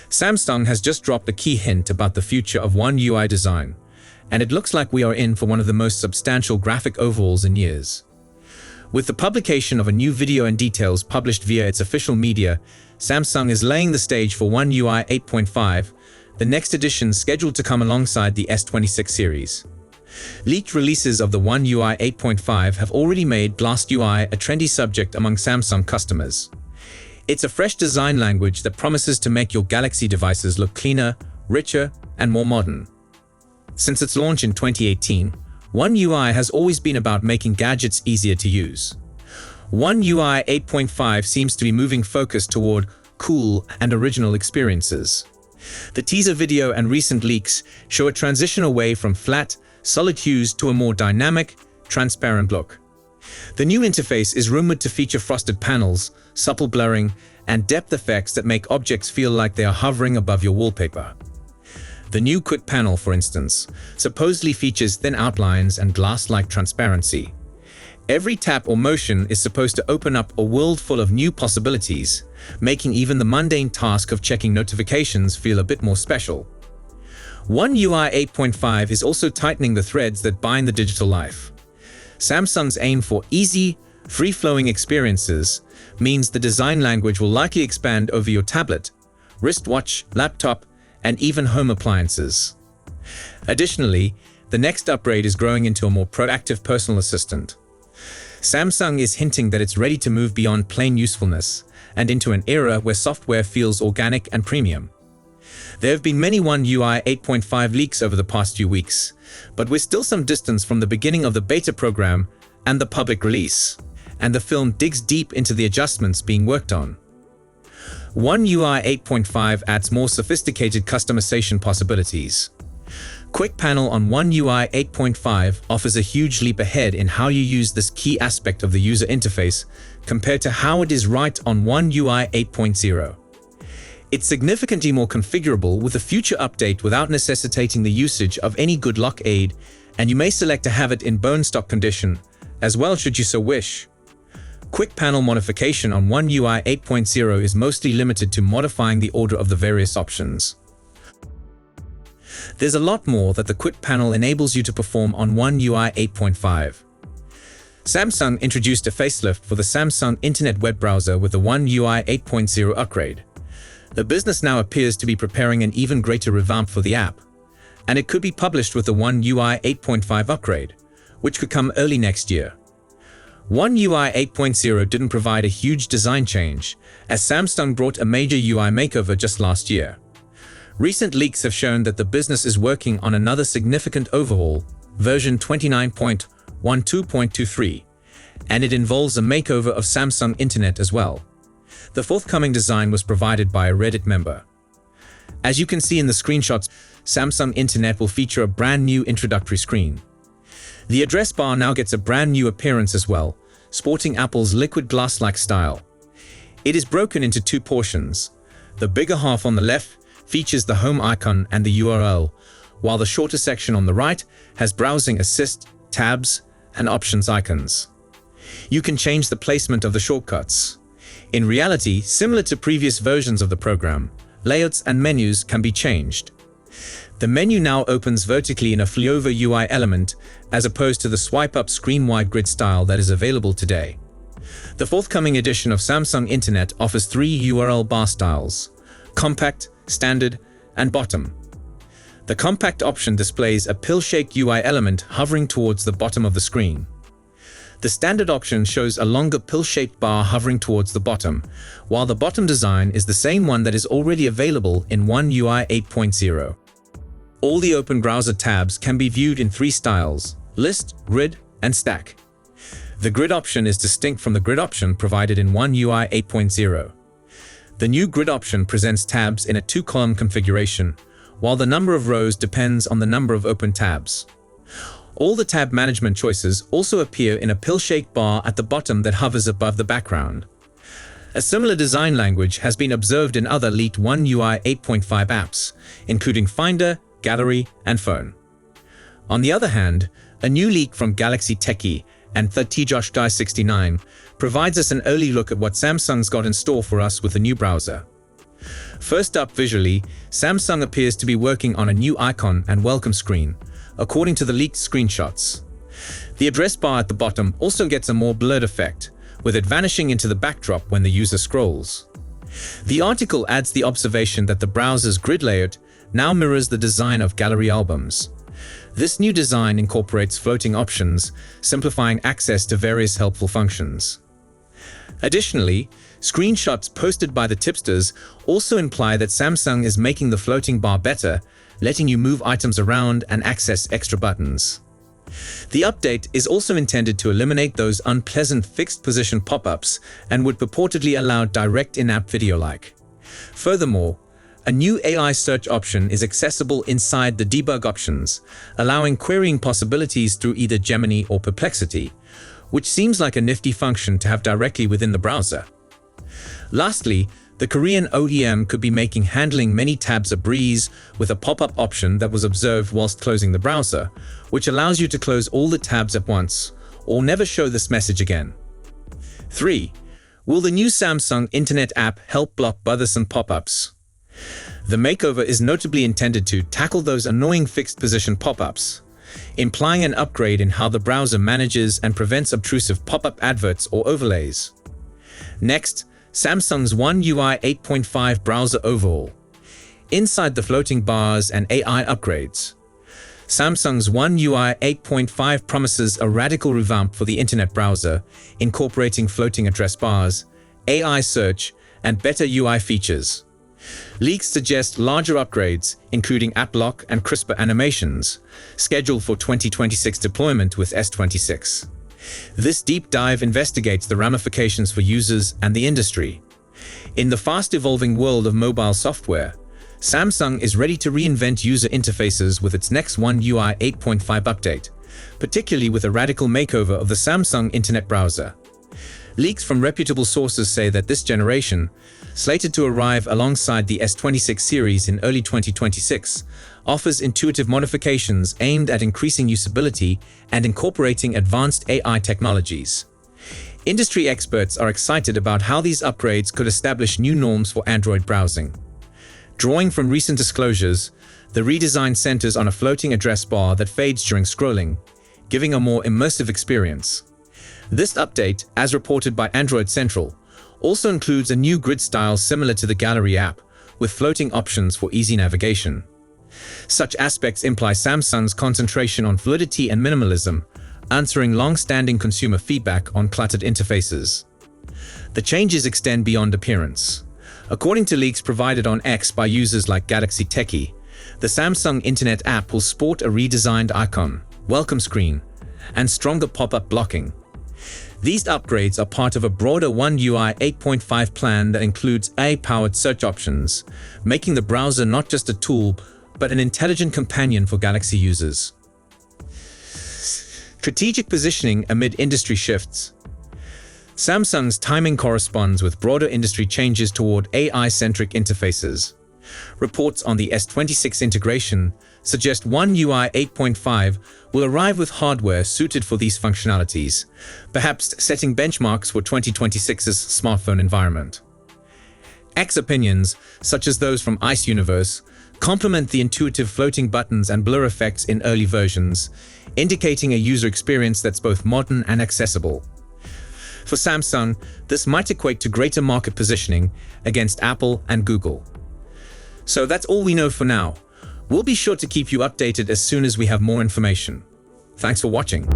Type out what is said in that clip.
Samsung has just dropped a key hint about the future of One UI design, and it looks like we are in for one of the most substantial graphic overhauls in years. With the publication of a new video and details published via its official media, Samsung is laying the stage for One UI 8.5, the next edition scheduled to come alongside the S26 series. Leaked releases of the One UI 8.5 have already made Blast UI a trendy subject among Samsung customers. It's a fresh design language that promises to make your Galaxy devices look cleaner, richer, and more modern. Since its launch in 2018, One UI has always been about making gadgets easier to use. One UI 8.5 seems to be moving focus toward cool and original experiences. The teaser video and recent leaks show a transition away from flat, solid hues to a more dynamic, transparent look. The new interface is rumored to feature frosted panels, supple blurring, and depth effects that make objects feel like they are hovering above your wallpaper. The new Quick panel, for instance, supposedly features thin outlines and glass-like transparency. Every tap or motion is supposed to open up a world full of new possibilities, making even the mundane task of checking notifications feel a bit more special. One UI 8.5 is also tightening the threads that bind the digital life. Samsung's aim for easy, free-flowing experiences means the design language will likely expand over your tablet, wristwatch, laptop, and even home appliances. Additionally, the next upgrade is growing into a more proactive personal assistant. Samsung is hinting that it's ready to move beyond plain usefulness and into an era where software feels organic and premium. There have been many One UI 8.5 leaks over the past few weeks, but we're still some distance from the beginning of the beta program and the public release, and the film digs deep into the adjustments being worked on. One UI 8.5 adds more sophisticated customization possibilities. Quick panel on One UI 8.5 offers a huge leap ahead in how you use this key aspect of the user interface compared to how it is right on One UI 8.0. It's significantly more configurable with a future update without necessitating the usage of any good lock aid, and you may select to have it in bone stock condition, as well should you so wish. Quick panel modification on One UI 8.0 is mostly limited to modifying the order of the various options. There's a lot more that the Quick panel enables you to perform on One UI 8.5. Samsung introduced a facelift for the Samsung Internet web browser with the One UI 8.0 upgrade. The business now appears to be preparing an even greater revamp for the app, and it could be published with the One UI 8.5 upgrade, which could come early next year. One UI 8.0 didn't provide a huge design change, as Samsung brought a major UI makeover just last year. Recent leaks have shown that the business is working on another significant overhaul, version 29.12.23, and it involves a makeover of Samsung Internet as well. The forthcoming design was provided by a Reddit member. As you can see in the screenshots, Samsung Internet will feature a brand new introductory screen. The address bar now gets a brand new appearance as well, sporting Apple's liquid glass-like style. It is broken into two portions. The bigger half on the left features the home icon and the URL, while the shorter section on the right has browsing assist, tabs, and options icons. You can change the placement of the shortcuts. In reality, similar to previous versions of the program, layouts and menus can be changed. The menu now opens vertically in a flyover UI element as opposed to the swipe-up screen-wide grid style that is available today. The forthcoming edition of Samsung Internet offers three URL bar styles: compact, standard, and bottom. The compact option displays a pill-shaped UI element hovering towards the bottom of the screen. The standard option shows a longer pill-shaped bar hovering towards the bottom, while the bottom design is the same one that is already available in One UI 8.0. All the open browser tabs can be viewed in three styles: list, grid, and stack. The grid option is distinct from the grid option provided in One UI 8.0. The new grid option presents tabs in a two-column configuration, while the number of rows depends on the number of open tabs. All the tab management choices also appear in a pill-shaped bar at the bottom that hovers above the background. A similar design language has been observed in other leaked One UI 8.5 apps, including Finder, Gallery, and Phone. On the other hand, a new leak from Galaxy Techie and S26 provides us an early look at what Samsung's got in store for us with the new browser. First up, visually, Samsung appears to be working on a new icon and welcome screen, according to the leaked screenshots. The address bar at the bottom also gets a more blurred effect, with it vanishing into the backdrop when the user scrolls. The article adds the observation that the browser's grid layout now mirrors the design of gallery albums. This new design incorporates floating options, simplifying access to various helpful functions. Additionally, screenshots posted by the tipsters also imply that Samsung is making the floating bar better, letting you move items around and access extra buttons. The update is also intended to eliminate those unpleasant fixed-position pop-ups and would purportedly allow direct in-app video-like. Furthermore, a new AI search option is accessible inside the debug options, allowing querying possibilities through either Gemini or Perplexity, which seems like a nifty function to have directly within the browser. Lastly, the Korean OEM could be making handling many tabs a breeze with a pop-up option that was observed whilst closing the browser, which allows you to close all the tabs at once or never show this message again. 3. Will the new Samsung Internet app help block bothersome pop-ups? The makeover is notably intended to tackle those annoying fixed-position pop-ups, implying an upgrade in how the browser manages and prevents obtrusive pop-up adverts or overlays. Next, Samsung's One UI 8.5 browser overhaul. Inside the floating bars and AI upgrades, Samsung's One UI 8.5 promises a radical revamp for the internet browser, incorporating floating address bars, AI search, and better UI features. Leaks suggest larger upgrades, including app lock and crisper animations, scheduled for 2026 deployment with S26. This deep dive investigates the ramifications for users and the industry. In the fast-evolving world of mobile software, Samsung is ready to reinvent user interfaces with its next One UI 8.5 update, particularly with a radical makeover of the Samsung Internet browser. Leaks from reputable sources say that this generation, slated to arrive alongside the S26 series in early 2026, offers intuitive modifications aimed at increasing usability and incorporating advanced AI technologies. Industry experts are excited about how these upgrades could establish new norms for Android browsing. Drawing from recent disclosures, the redesign centers on a floating address bar that fades during scrolling, giving a more immersive experience. This update, as reported by Android Central, also includes a new grid style similar to the Gallery app, with floating options for easy navigation. Such aspects imply Samsung's concentration on fluidity and minimalism, answering long-standing consumer feedback on cluttered interfaces. The changes extend beyond appearance. According to leaks provided on X by users like Galaxy Techie, the Samsung Internet app will sport a redesigned icon, welcome screen, and stronger pop-up blocking. These upgrades are part of a broader One UI 8.5 plan that includes AI-powered search options, making the browser not just a tool, but an intelligent companion for Galaxy users. Strategic positioning amid industry shifts. Samsung's timing corresponds with broader industry changes toward AI-centric interfaces. Reports on the S26 integration suggest One UI 8.5 will arrive with hardware suited for these functionalities, perhaps setting benchmarks for 2026's smartphone environment. X opinions, such as those from Ice Universe, complement the intuitive floating buttons and blur effects in early versions, indicating a user experience that's both modern and accessible. For Samsung, this might equate to greater market positioning against Apple and Google. So that's all we know for now. We'll be sure to keep you updated as soon as we have more information. Thanks for watching.